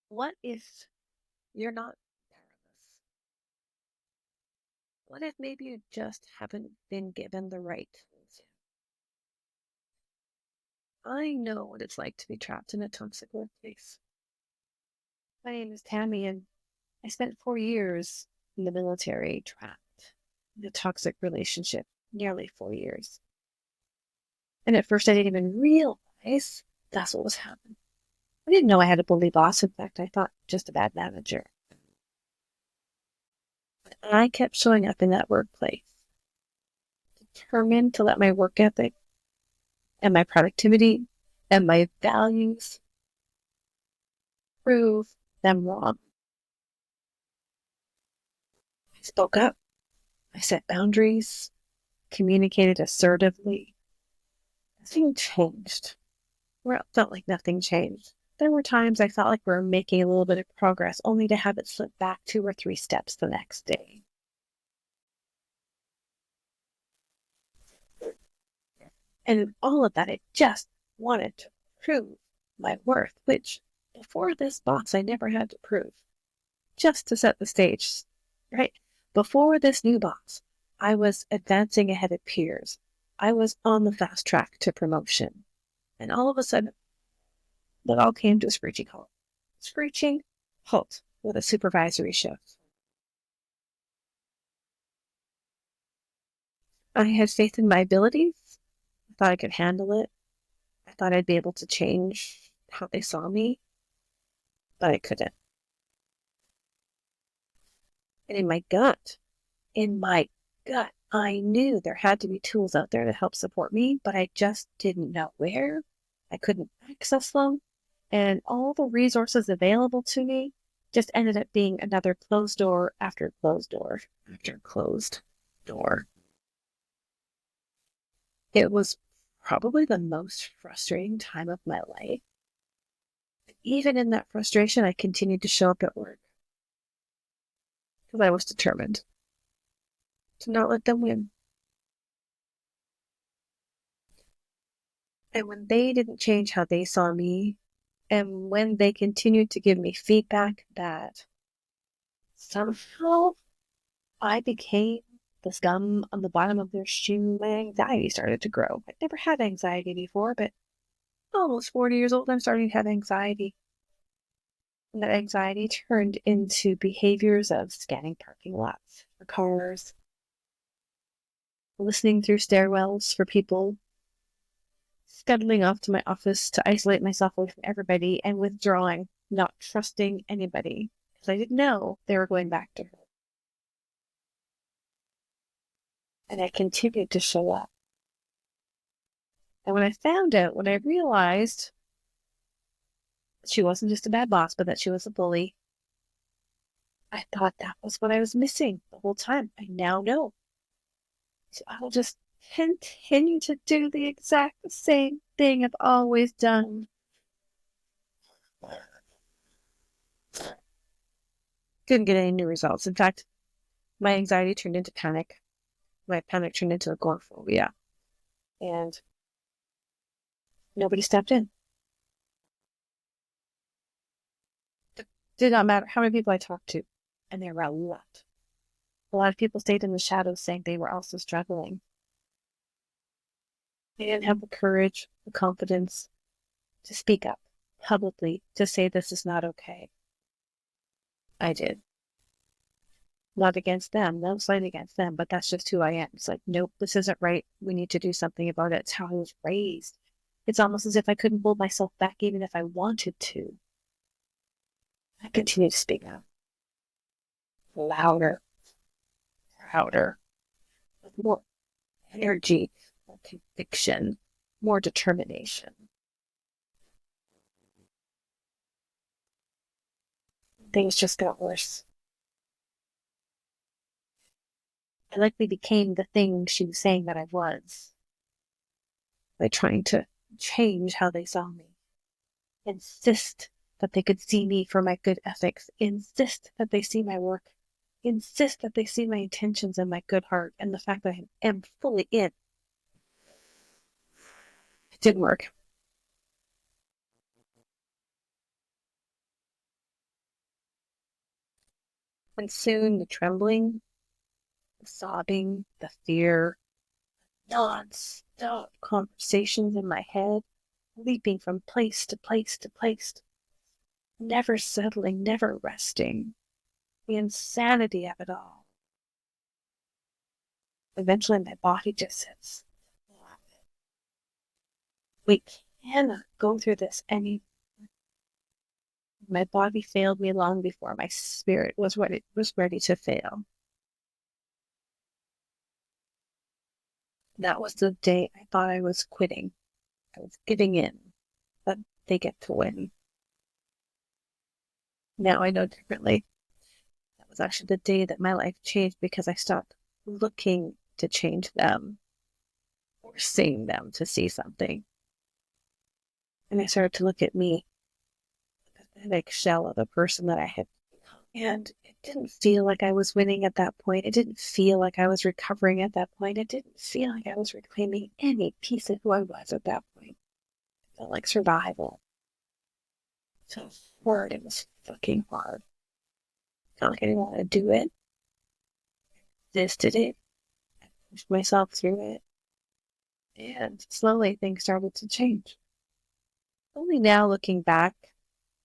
What if you're not powerless? What if maybe you just haven't been given the right tools yet? I know what it's like to be trapped in a toxic workplace. My name is Tammy, and I spent 4 years in the military trapped in a toxic relationship, nearly 4 years. And at first, I didn't even realize that's what was happening. I didn't know I had a bully boss. In fact, I thought just a bad manager. I kept showing up in that workplace, determined to let my work ethic and my productivity and my values prove them wrong. I spoke up. I set boundaries, communicated assertively. Nothing changed. Well, it felt like nothing changed. There were times I felt like we were making a little bit of progress, only to have it slip back 2 or 3 steps the next day. And in all of that, I just wanted to prove my worth, which before this boss, I never had to prove. Just to set the stage, right? Before this new boss, I was advancing ahead of peers. I was on the fast track to promotion. And all of a sudden, it all came to a screeching halt. Screeching halt with a supervisory shift. I had faith in my abilities. I thought I could handle it. I thought I'd be able to change how they saw me, but I couldn't. And in my gut, I knew there had to be tools out there to help support me, but I just didn't know where. I couldn't access them. And all the resources available to me just ended up being another closed door after closed door after closed door. It was probably the most frustrating time of my life. Even in that frustration, I continued to show up at work because I was determined to not let them win. And when they didn't change how they saw me, and when they continued to give me feedback that somehow I became the scum on the bottom of their shoe, my anxiety started to grow. I'd never had anxiety before, but almost 40 years old, I'm starting to have anxiety. And that anxiety turned into behaviors of scanning parking lots for cars, listening through stairwells for people, scuttling off to my office to isolate myself away from everybody, and withdrawing, not trusting anybody, because I didn't know they were going back to her. And I continued to show up. And when I realized she wasn't just a bad boss, but that she was a bully, I thought that was what I was missing the whole time. I now know. So I will just continue to do the exact same thing I've always done. Didn't get any new results. In fact, my anxiety turned into panic. My panic turned into agoraphobia. And nobody stepped in. It did not matter how many people I talked to. And there were a lot. A lot of people stayed in the shadows saying they were also struggling. They didn't have the courage, the confidence to speak up publicly, to say this is not okay. I did. Not against them, no slight against them, but that's just who I am. It's like, nope, this isn't right. We need to do something about it. It's how I was raised. It's almost as if I couldn't hold myself back even if I wanted to. I continued to speak up louder, prouder, with more energy, more conviction, more determination. Things just got worse. I likely became the thing she was saying that I was by trying to change how they saw me, insist that they could see me for my good ethics, insist that they see my work, insist that they see my intentions and my good heart and the fact that I am fully in. It didn't work. And soon the trembling, the sobbing, the fear, non-stop conversations in my head, leaping from place to place to place, never settling, never resting. The insanity of it all. Eventually my body just says, we cannot go through this any. My body failed me long before my spirit was ready to fail. That was the day I thought I was quitting. I was giving in, but they get to win. Now I know differently. That was actually the day that my life changed because I stopped looking to change them or seeing them to see something. And I started to look at me, the pathetic shell of the person that I had become. And it didn't feel like I was winning at that point. It didn't feel like I was recovering at that point. It didn't feel like I was reclaiming any piece of who I was at that point. It felt like survival. So hard. It was fucking hard. I felt like I didn't want to do it. Resisted it. I pushed myself through it. And slowly things started to change. Only now looking back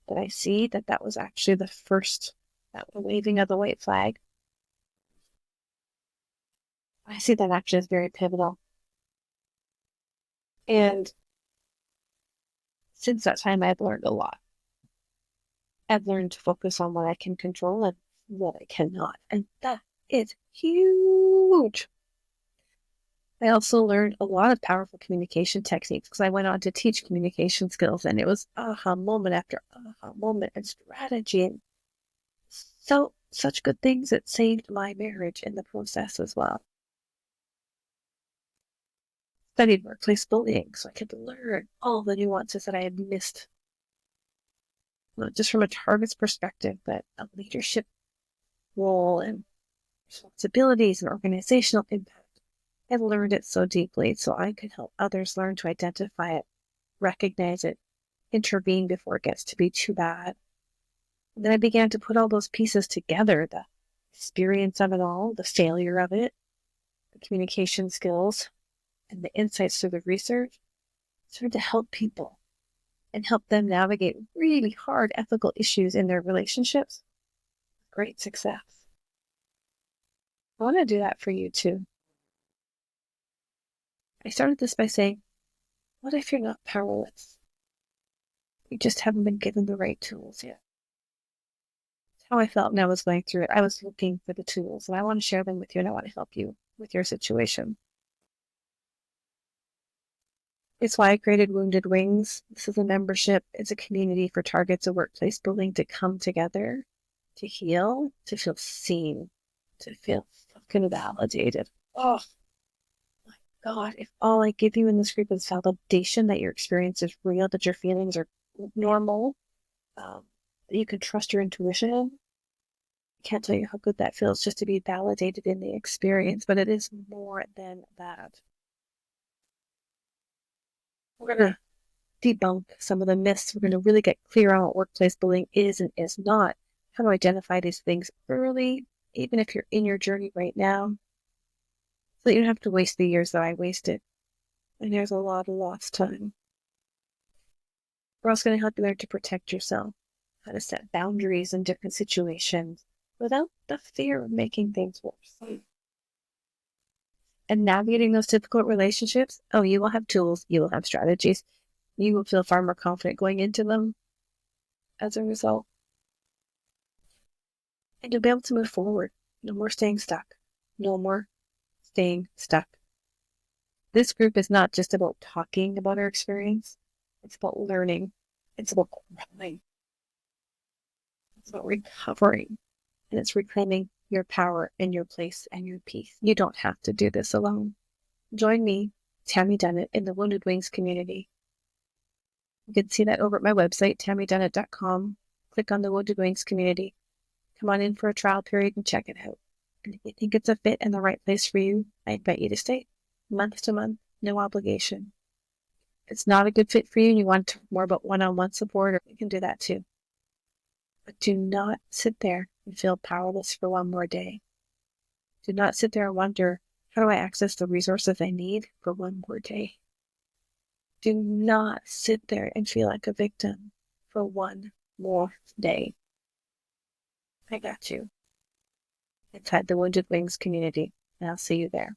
that I see that that was actually the waving of the white flag. I see that actually as very pivotal. And since that time, I've learned a lot. I've learned to focus on what I can control and what I cannot. And that is huge. I also learned a lot of powerful communication techniques because I went on to teach communication skills, and it was aha moment after aha moment and strategy and such good things that saved my marriage in the process as well. Studied workplace bullying so I could learn all the nuances that I had missed, not just from a target's perspective, but a leadership role and responsibilities and organizational impact. I learned it so deeply so I could help others learn to identify it, recognize it, intervene before it gets to be too bad. And then I began to put all those pieces together, the experience of it all, the failure of it, the communication skills, and the insights through the research, started to help people and help them navigate really hard ethical issues in their relationships. Great success. I want to do that for you too. I started this by saying, what if you're not powerless? You just haven't been given the right tools yet. That's how I felt when I was going through it. I was looking for the tools, and I want to share them with you, and I want to help you with your situation. It's why I created Wounded Wings. This is a membership. It's a community for targets of workplace bullying to come together, to heal, to feel seen, to feel fucking validated. Oh my God. If all I give you in this group is validation that your experience is real, that your feelings are normal, that you can trust your intuition, I can't tell you how good that feels just to be validated in the experience, but it is more than that. We're going to debunk some of the myths. We're going to really get clear on what workplace bullying is and is not, how to identify these things early, even if you're in your journey right now, so that you don't have to waste the years that I wasted. And there's a lot of lost time. We're also going to help you learn to protect yourself, how to set boundaries in different situations without the fear of making things worse. And navigating those difficult relationships, you will have tools, you will have strategies, you will feel far more confident going into them as a result. And you'll be able to move forward. No more staying stuck. No more staying stuck. This group is not just about talking about our experience. It's about learning. It's about growing. It's about recovering. And it's reclaiming your power and your place and your peace. You don't have to do this alone. Join me, Tammy Dunnett, in the Wounded Wings community. You can see that over at my website, tammydunnett.com. Click on the Wounded Wings community. Come on in for a trial period and check it out. And if you think it's a fit and the right place for you, I invite you to stay. Month to month, no obligation. If it's not a good fit for you and you want to talk more about one-on-one support, you can do that too. But do not sit there and feel powerless for one more day. Do not sit there and wonder, how do I access the resources I need for one more day? Do not sit there and feel like a victim for one more day. I got you. Inside the Wounded Wings community, and I'll see you there.